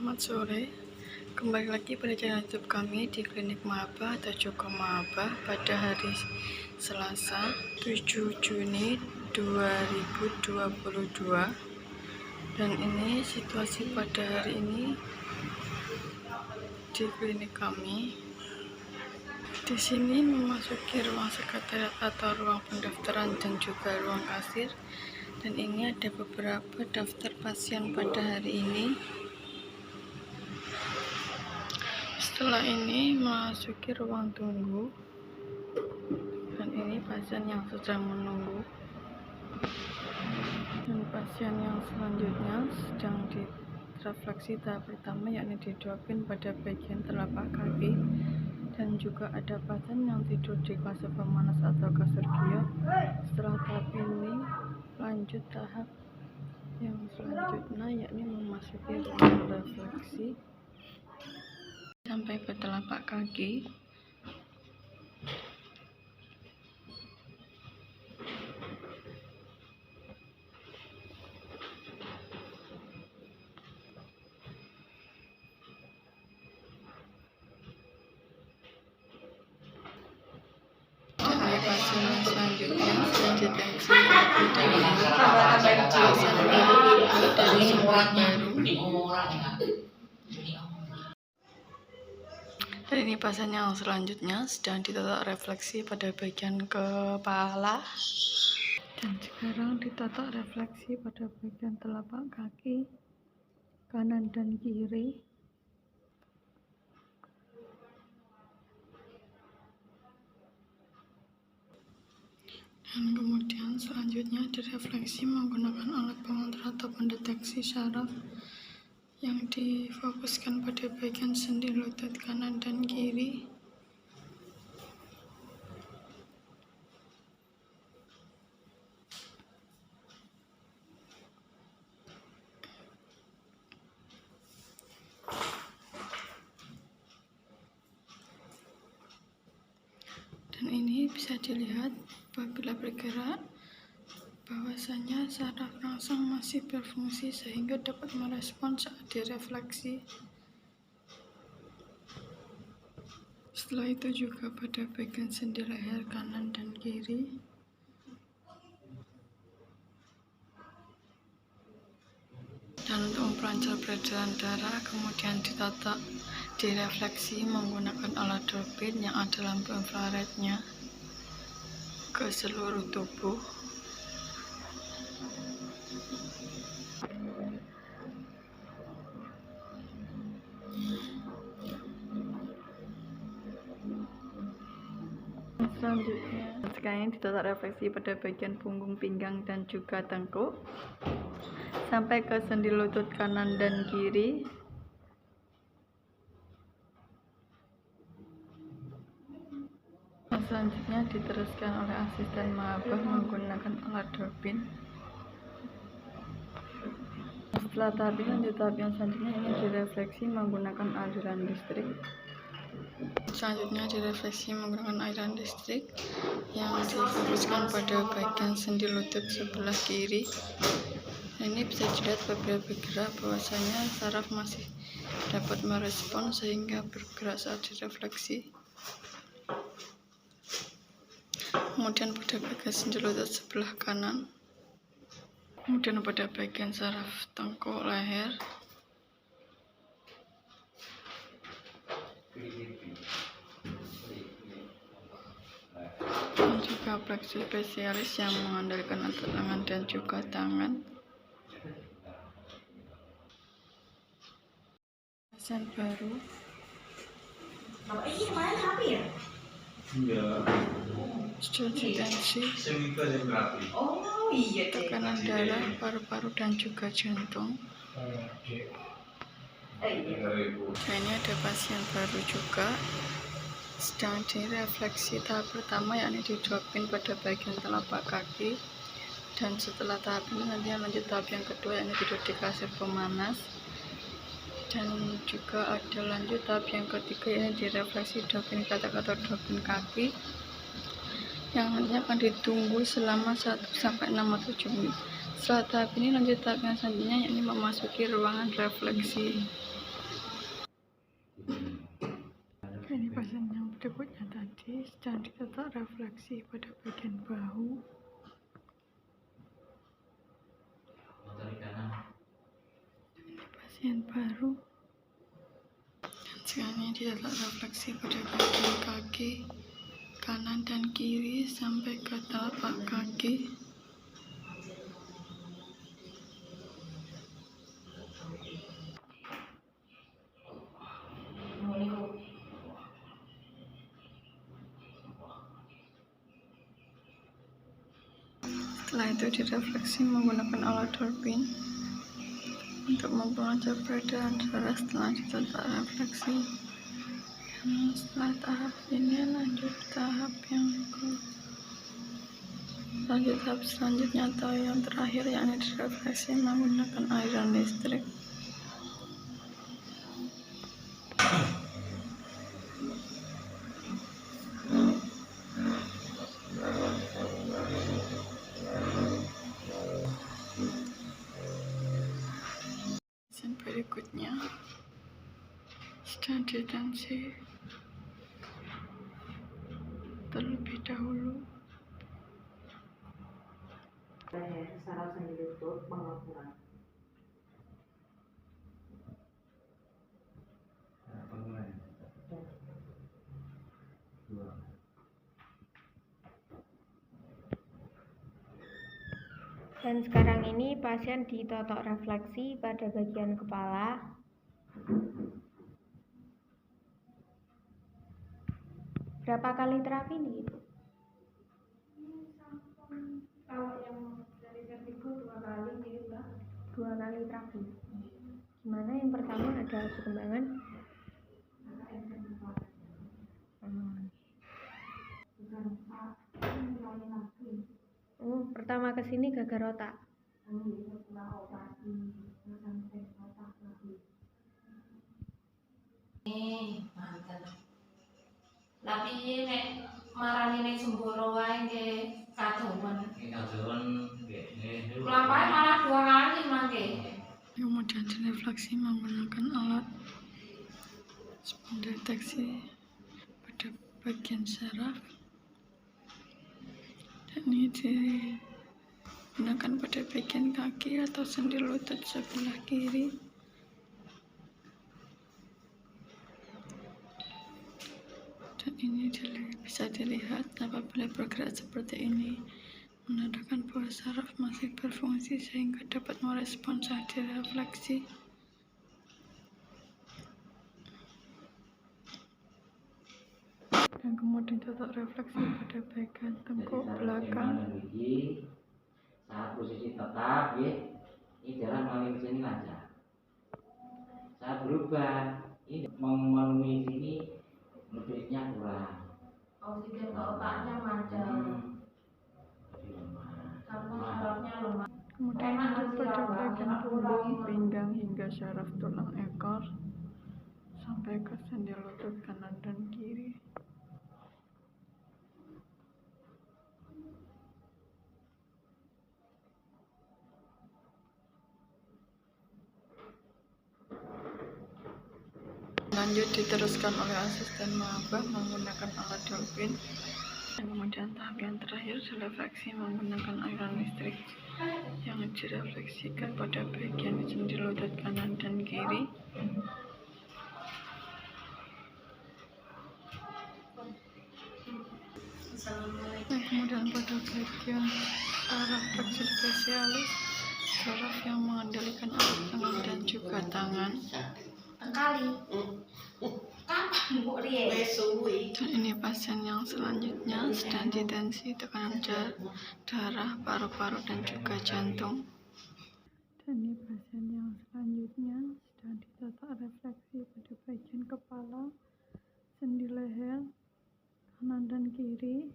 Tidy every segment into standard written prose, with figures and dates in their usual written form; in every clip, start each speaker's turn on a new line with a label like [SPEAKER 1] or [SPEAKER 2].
[SPEAKER 1] Selamat sore, kembali lagi pada channel YouTube kami di Klinik Maba atau Joko Maba pada hari Selasa 7 Juni 2022. Dan ini situasi pada hari ini di klinik kami. Di sini memasuki ruang sekretariat atau ruang pendaftaran dan juga ruang kasir. Dan ini ada beberapa daftar pasien pada hari ini. Setelah ini memasuki ruang tunggu. Dan ini pasien yang sedang menunggu. Dan pasien yang selanjutnya sedang direfleksi tahap pertama, yakni didropin pada bagian telapak kaki. Dan juga ada pasien yang tidur di kasur pemanas atau kasur giok. Setelah tahap ini lanjut tahap yang selanjutnya, yakni memasuki ruang refleksi sampai ke telapak kaki. Pasien yang selanjutnya deteksi lebih dahulu pasien baru dari sumber baru. Dan ini pasien yang selanjutnya sedang ditatak refleksi pada bagian kepala. Dan sekarang ditatak refleksi pada bagian telapak kaki kanan dan kiri. Dan kemudian selanjutnya direfleksi menggunakan alat pengontrol atau pendeteksi syaraf yang difokuskan pada bagian sendi lutut kanan dan kiri. Dan ini bisa dilihat apabila bergerak bahwasanya saraf rangsang masih berfungsi sehingga dapat merespon saat direfleksi. Setelah itu juga pada bagian sendi leher kanan dan kiri. Dan untuk memperlancar peredaran darah kemudian ditatak direfleksi menggunakan alat Doppler yang ada lampu infrarednya ke seluruh tubuh. Selanjutnya, sekarang ini ditatak refleksi pada bagian punggung, pinggang dan juga tengkuk sampai ke sendi lutut kanan dan kiri. Selanjutnya diteruskan oleh asisten maba menggunakan alat Doppler. Setelah tahap ini lanjut tahap yang selanjutnya, ini direfleksi menggunakan aliran listrik. Selanjutnya direfleksi menggunakan aliran listrik yang difokuskan pada bagian sendi lutut sebelah kiri. Ini bisa dilihat apabila bergerak bahwasanya saraf masih dapat merespon sehingga bergerak saat direfleksi. Kemudian pada bagian sendi lutut sebelah kanan, kemudian pada bagian saraf tengkuk leher, dan juga fleksi spesialis yang mengandalkan otot tangan dan juga tangan. Pasien baru. Studi tensi, tekanan darah, paru-paru dan juga jantung. Nah, ini ada pasien baru juga sedang direfleksi tahap pertama, yakni didropin pada bagian telapak kaki. Dan setelah tahap ini nanti lanjut tahap yang kedua, yakni tidur di kasur pemanas. Dan juga ada lanjut tahap yang ketiga, yakni direfleksi dropin katak atau dropin kaki yang nantinya akan ditunggu selama 1-6 atau 7 menit. Setelah tahap ini lanjut tahap yang selanjutnya, yakni memasuki ruangan refleksi. debutnya tadi, sedang ditotok refleksi pada bagian bahu. Ini pasien baru. Dan sekarang ini ditotok refleksi pada bagian kaki kanan dan kiri sampai ke telapak kaki. Setelah itu direfleksi menggunakan alat Doppler untuk mempengaruhi peredaran darah setelah ditotok refleksi. Dan setelah tahap ini lanjut tahap selanjutnya atau yang terakhir, yakni direfleksi menggunakan aliran listrik. Berikutnya studi tensi terlebih dahulu.
[SPEAKER 2] Secara sendi lutut pengukuran.
[SPEAKER 3] Dan sekarang ini pasien ditotok refleksi pada bagian kepala. Berapa kali terapi nih, Ibu? Kalau yang dari vertigo 2 kali, ini 2 kali terapi. Gimana yang pertama ada perkembangan? Pertama kesini gagal otak.
[SPEAKER 2] Tapi nek marani nek semboro wae nggih kadowen. Lampahe malah 2 kali mangke.
[SPEAKER 1] Kemudian direfleksi menggunakan alat pendeteksi pada bagian saraf. Dan ini digunakan pada bagian kaki atau sendi lutut sebelah kiri. Dan ini bisa dilihat apabila bergerak seperti ini, menandakan bahwa saraf masih berfungsi sehingga dapat merespons saat direfleksi. Dan kemudian totok refleksi pada bagian tengkuk belakang.
[SPEAKER 4] Saat posisi tetap, ini jalan melalui sini lancar. Saat berubah, ini memenuhi sini nutrisinya kurang.
[SPEAKER 2] Oksigen ke otaknya macam. Karena sarafnya lemah.
[SPEAKER 1] Kemudian lanjut pada bagian punggung, pinggang hingga syaraf tulang ekor sampai ke sendi lutut kanan dan kiri. Lanjut diteruskan oleh asisten maba menggunakan alat Doppler. Dan kemudian tahap yang terakhir direfleksi menggunakan aliran listrik yang direfleksikan pada bagian sendi lutut kanan dan kiri. Dan kemudian pada bagian saraf fleksi spesialis, saraf yang mengendalikan alat tangan dan juga tangan.
[SPEAKER 2] Kali. Kapan Bu Rie?
[SPEAKER 1] Dan ini pasien yang selanjutnya sedang ditensi tekanan darah, paru-paru dan juga jantung. Dan ini pasien yang selanjutnya sedang ditotok refleksi pada bagian kepala, sendi leher kanan dan kiri,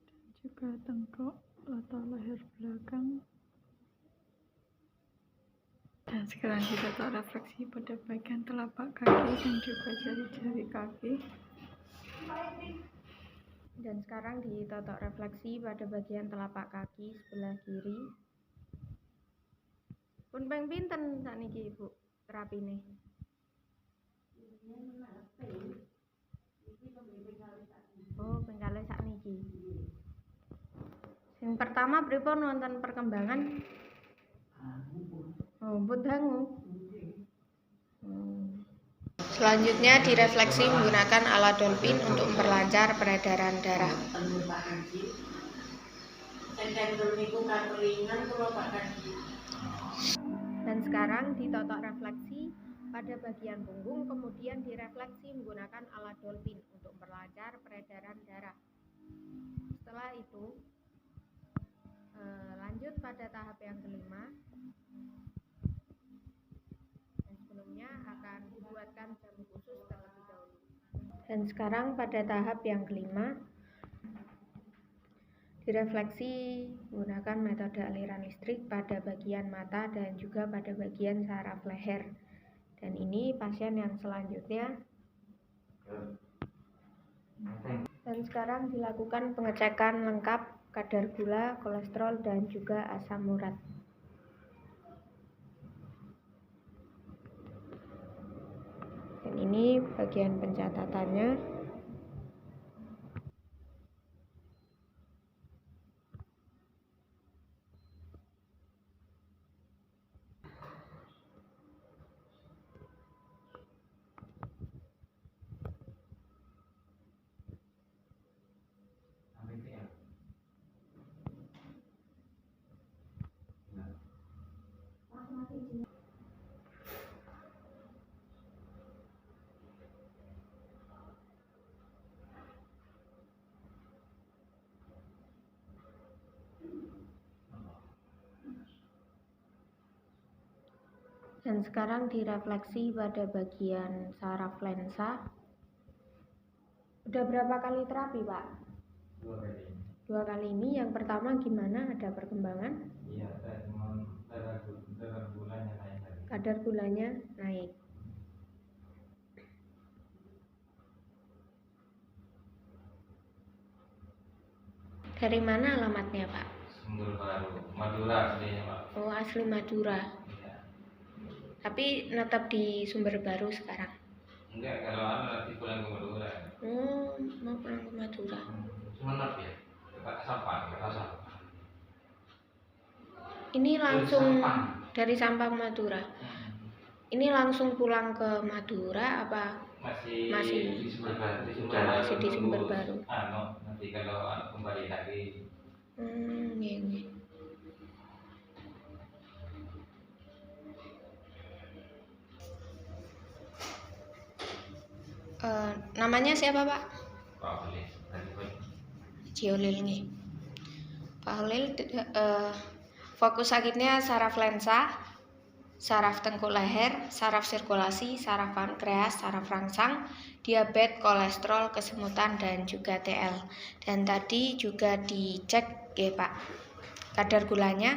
[SPEAKER 1] dan juga tengkuk atau leher belakang. Dan sekarang ditotok refleksi pada bagian telapak kaki dan juga jari-jari kaki.
[SPEAKER 3] Dan sekarang ditotok refleksi pada bagian telapak kaki sebelah kiri. Pun peng pinten sakniki Ibu terapine? Oh, penggalih sakniki. Yang pertama pripun wonten perkembangan? Oh, pun dangu.
[SPEAKER 1] Selanjutnya direfleksi menggunakan alat dolphin untuk memperlancar peredaran darah.
[SPEAKER 3] Dan sekarang ditotok refleksi pada bagian punggung, kemudian direfleksi menggunakan alat dolphin untuk memperlancar peredaran darah. Setelah itu lanjut pada tahap yang kelima. Dan sebelumnya akan dibuatkan jamu khusus terlebih dahulu. Dan sekarang pada tahap yang kelima, direfleksi menggunakan metode aliran listrik pada bagian mata dan juga pada bagian saraf leher. Dan ini pasien yang selanjutnya. Dan sekarang dilakukan pengecekan lengkap kadar gula, kolesterol, dan juga asam urat. Dan ini bagian pencatatannya. Dan sekarang direfleksi pada bagian saraf lensa. Udah berapa kali terapi, Pak?
[SPEAKER 4] 2 kali.
[SPEAKER 3] 2 kali ini. Yang pertama gimana? Ada perkembangan?
[SPEAKER 4] Iya, kadar gulanya naik lagi.
[SPEAKER 3] Kadar gulanya naik. Dari mana alamatnya, Pak?
[SPEAKER 4] Sumber Baru, Madura aslinya, Pak.
[SPEAKER 3] Oh, asli Madura.
[SPEAKER 4] Iya.
[SPEAKER 3] Tapi netap di Sumber Baru sekarang.
[SPEAKER 4] Enggak, kalau nanti pulang ke Madura.
[SPEAKER 3] Oh, mau pulang ke Madura.
[SPEAKER 4] Sumenep ya, dekat Sampang,
[SPEAKER 3] Ini langsung
[SPEAKER 4] Sampang.
[SPEAKER 3] dari Sampang Madura. Ini langsung pulang ke Madura apa?
[SPEAKER 4] Masih di Sumber Baru.
[SPEAKER 3] Masih di Sumber Baru.
[SPEAKER 4] Nanti kalau kembali lagi.
[SPEAKER 3] Iya. Namanya siapa, Pak?
[SPEAKER 4] Pak Holil.
[SPEAKER 3] Jiolil nih. Pak Holil, fokus sakitnya saraf lensa, saraf tengkuk leher, saraf sirkulasi, saraf pankreas, saraf rangsang, diabetes, kolesterol, kesemutan, dan juga TL. Dan tadi juga dicek ya, Pak, kadar gulanya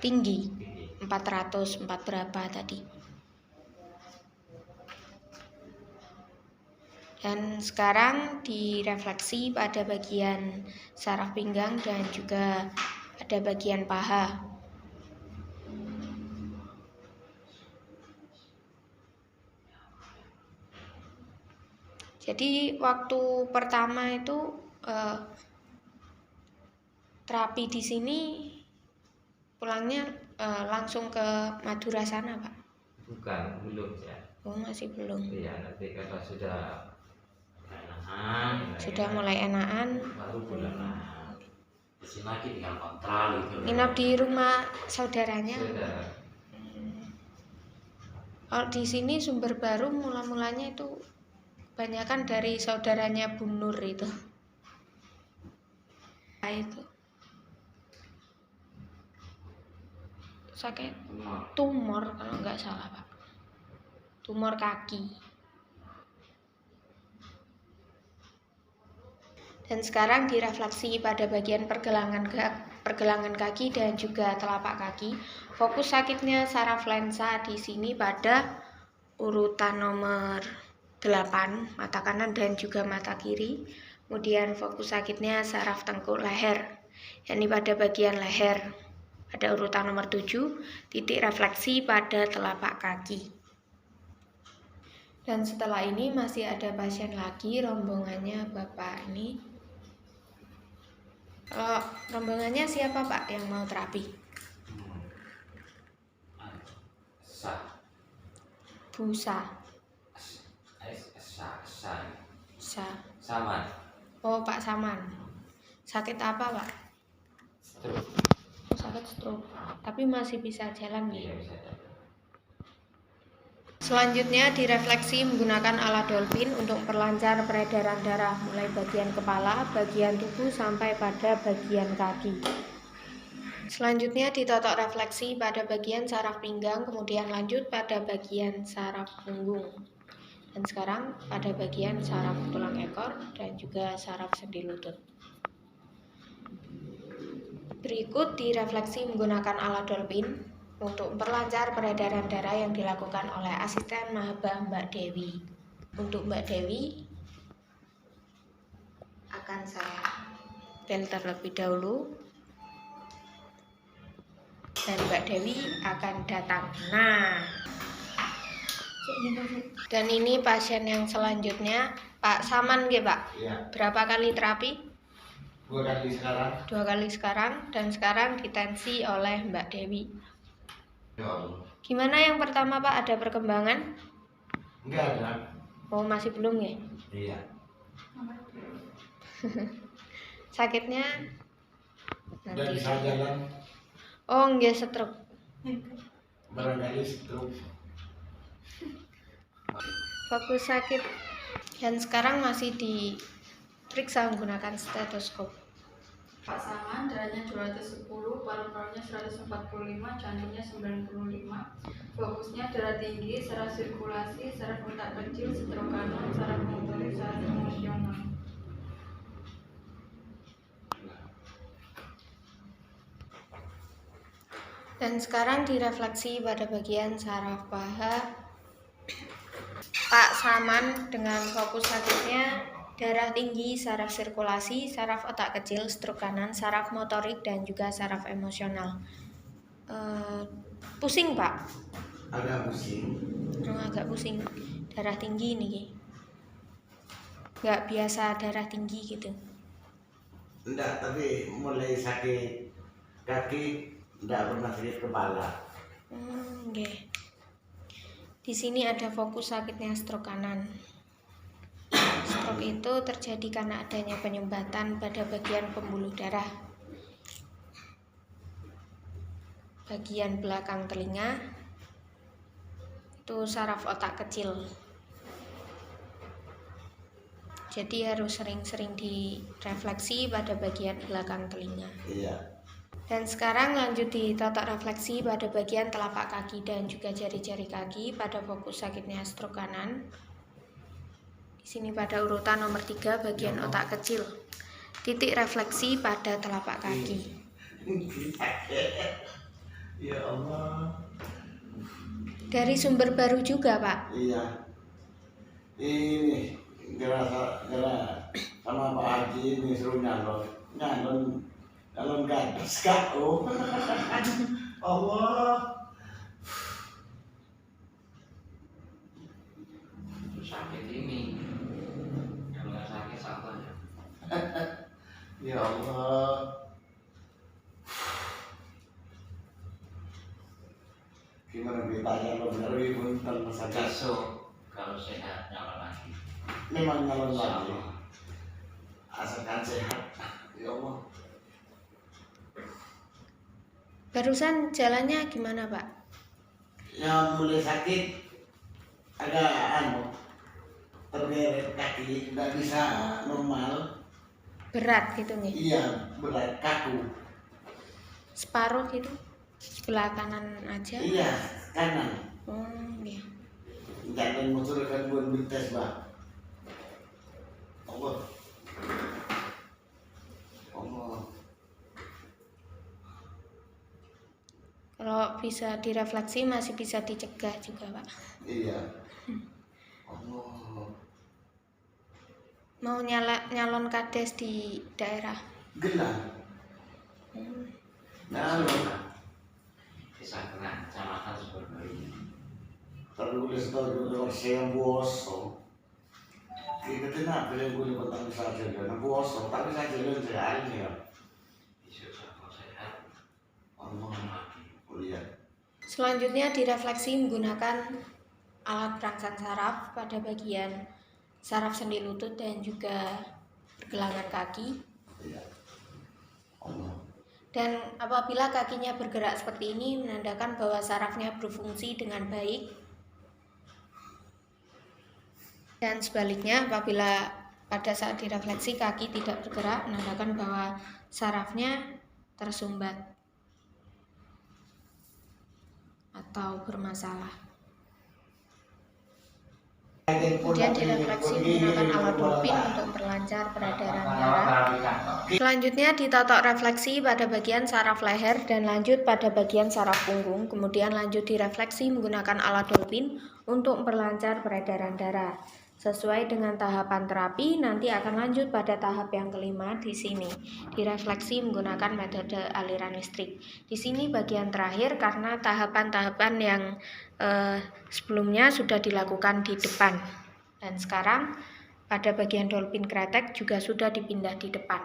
[SPEAKER 3] tinggi, 400, 4 berapa tadi. Dan sekarang direfleksi pada bagian saraf pinggang dan juga pada bagian paha. Jadi waktu pertama itu terapi di sini pulangnya langsung ke Madura sana, Pak?
[SPEAKER 4] Bukan, belum ya.
[SPEAKER 3] Oh, masih belum.
[SPEAKER 4] Iya, nanti kalau sudah
[SPEAKER 3] mulai enakan,
[SPEAKER 4] baru pulang.
[SPEAKER 5] Di sini lagi tinggal kontrol gitu.
[SPEAKER 3] nginap di rumah saudaranya.
[SPEAKER 4] Sudah.
[SPEAKER 3] Kalau di sini Sumber Baru mulanya itu kebanyakan dari saudaranya Bu Nur itu. Itu sakit tumor kalau nggak salah, Pak. Tumor kaki. Dan sekarang direfleksi pada bagian pergelangan kaki dan juga telapak kaki. Fokus sakitnya saraf lensa di sini pada urutan nomor 8, mata kanan dan juga mata kiri. Kemudian fokus sakitnya saraf tengkuk leher, yakni pada bagian leher. Pada urutan nomor 7, titik refleksi pada telapak kaki. Dan setelah ini masih ada pasien lagi, rombongannya Bapak ini. Kalau rombongannya siapa Pak yang mau terapi?
[SPEAKER 5] Sa,
[SPEAKER 3] Busa.
[SPEAKER 5] sa,
[SPEAKER 3] Sa.
[SPEAKER 5] Saman.
[SPEAKER 3] Oh Pak Saman. Sakit apa Pak?
[SPEAKER 5] Stroke.
[SPEAKER 3] Sakit stroke. Tapi masih bisa jalan
[SPEAKER 5] Iya
[SPEAKER 3] ya?
[SPEAKER 5] bisa jalan.
[SPEAKER 3] Selanjutnya direfleksi menggunakan alat dolphin untuk memperlancar peredaran darah mulai bagian kepala, bagian tubuh sampai pada bagian kaki. Selanjutnya ditotok refleksi pada bagian saraf pinggang, kemudian lanjut pada bagian saraf punggung. Dan sekarang pada bagian saraf tulang ekor dan juga saraf sendi lutut. Berikut direfleksi menggunakan alat dolphin untuk memperlancar peredaran darah yang dilakukan oleh asisten maba Mbak Dewi. Untuk Mbak Dewi akan saya bel terlebih dahulu dan Mbak Dewi akan datang. Nah, dan ini pasien yang selanjutnya Pak Saman nggih Pak?
[SPEAKER 6] Iya,
[SPEAKER 3] Berapa kali terapi?
[SPEAKER 6] 2 kali sekarang.
[SPEAKER 3] 2 kali sekarang, dan sekarang ditensi oleh Mbak Dewi.
[SPEAKER 6] Ya Allah.
[SPEAKER 3] Gimana yang pertama Pak, ada perkembangan?
[SPEAKER 6] Enggak ada.
[SPEAKER 3] Oh masih belum ya?
[SPEAKER 6] Iya.
[SPEAKER 3] Sakitnya?
[SPEAKER 6] Udah bisa jalan,
[SPEAKER 3] Oh nggak stroke.
[SPEAKER 6] barangkali stroke.
[SPEAKER 3] Fokus sakit. Dan sekarang masih diperiksa menggunakan stetoskop.
[SPEAKER 1] Pak Saman, darahnya 210, paru-parunya 145, jantungnya 95. Fokusnya darah tinggi, saraf sirkulasi, saraf otak kecil, stroke kanan, saraf motorik, saraf emosional.
[SPEAKER 3] Dan sekarang direfleksi pada bagian saraf paha Pak Saman dengan fokus sakitnya darah tinggi, saraf sirkulasi, saraf otak kecil, stroke kanan, saraf motorik, dan juga saraf emosional. Pusing Pak?
[SPEAKER 6] Agak pusing.
[SPEAKER 3] Agak pusing. Darah tinggi nih. Nggak biasa darah tinggi gitu.
[SPEAKER 6] Enggak, tapi mulai sakit kaki, enggak pernah sakit kepala.
[SPEAKER 3] Oke. Di sini ada fokus sakitnya stroke kanan. Stroke itu terjadi karena adanya penyumbatan pada bagian pembuluh darah. Bagian belakang telinga itu saraf otak kecil. Jadi harus sering-sering direfleksi pada bagian belakang telinga.
[SPEAKER 6] Iya.
[SPEAKER 3] Dan sekarang lanjut ditotok refleksi pada bagian telapak kaki dan juga jari-jari kaki pada fokus sakitnya stroke kanan. Di sini pada urutan nomor 3 bagian otak kecil. Titik refleksi pada telapak kaki.
[SPEAKER 6] Ya Allah.
[SPEAKER 3] Dari sumber baru juga, Pak.
[SPEAKER 6] Iya. Ini gerasa sama Pak Haji ini suruh nyalon gadis kau. Allah.
[SPEAKER 5] Sakit ini. Kalau nggak sakit sabar ya.
[SPEAKER 6] Ya Allah. Gimana ditanya lo benar ibu tentang sakit?
[SPEAKER 5] Besok kalau sehat nyala lagi.
[SPEAKER 6] Memang nyalon lagi.
[SPEAKER 5] Insyaallah.
[SPEAKER 6] Asalkan sehat. Ya Allah.
[SPEAKER 3] Barusan jalannya gimana, Pak?
[SPEAKER 6] Yang mulai sakit agak tergeret kaki, nggak bisa normal.
[SPEAKER 3] Berat gitu nih.
[SPEAKER 6] Iya, berat kaku.
[SPEAKER 3] Separuh gitu. Sebelah kanan aja.
[SPEAKER 6] Iya, kanan.
[SPEAKER 3] Iya.
[SPEAKER 6] Jangan motor kan buat bintes, Pak. Allah. Allah.
[SPEAKER 3] Kalau bisa direfleksi masih bisa dicegah juga, Pak.
[SPEAKER 6] Iya. Allah.
[SPEAKER 3] Mau nyalon kades di daerah.
[SPEAKER 6] Gelang. Nah,
[SPEAKER 5] Bisa kena kecamatan Sumberbaru.
[SPEAKER 6] tertulis kalau saya buoso. Kita tidak boleh guna tentang saja dan buoso, tapi saja dan saya ini ya.
[SPEAKER 5] Isu sama sehat.
[SPEAKER 6] Allah kuliah.
[SPEAKER 3] Selanjutnya direfleksi menggunakan alat perangsang saraf pada bagian saraf sendi lutut dan juga pergelangan kaki.
[SPEAKER 6] Iya. Allah.
[SPEAKER 3] Dan apabila kakinya bergerak seperti ini menandakan bahwa sarafnya berfungsi dengan baik. Dan sebaliknya apabila pada saat direfleksi kaki tidak bergerak menandakan bahwa sarafnya tersumbat atau bermasalah. Kemudian direfleksi menggunakan alat Dolphin untuk memperlancar peredaran darah. Selanjutnya ditotok refleksi pada bagian saraf leher dan lanjut pada bagian saraf punggung. Kemudian lanjut direfleksi menggunakan alat Dolphin untuk memperlancar peredaran darah. Sesuai dengan tahapan terapi, nanti akan lanjut pada tahap yang kelima di sini. Direfleksi menggunakan metode aliran listrik. Di sini bagian terakhir karena tahapan-tahapan yang sebelumnya sudah dilakukan di depan. Dan sekarang pada bagian Dolphin kretek juga sudah dipindah di depan.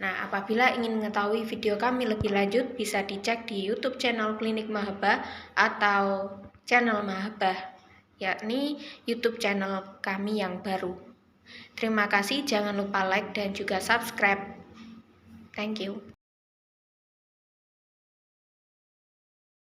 [SPEAKER 3] Nah, apabila ingin mengetahui video kami lebih lanjut, bisa dicek di YouTube channel Klinik Mahabbah atau channel Mahabbah, yakni YouTube channel kami yang baru. Terima kasih, jangan lupa like dan juga subscribe. Thank you.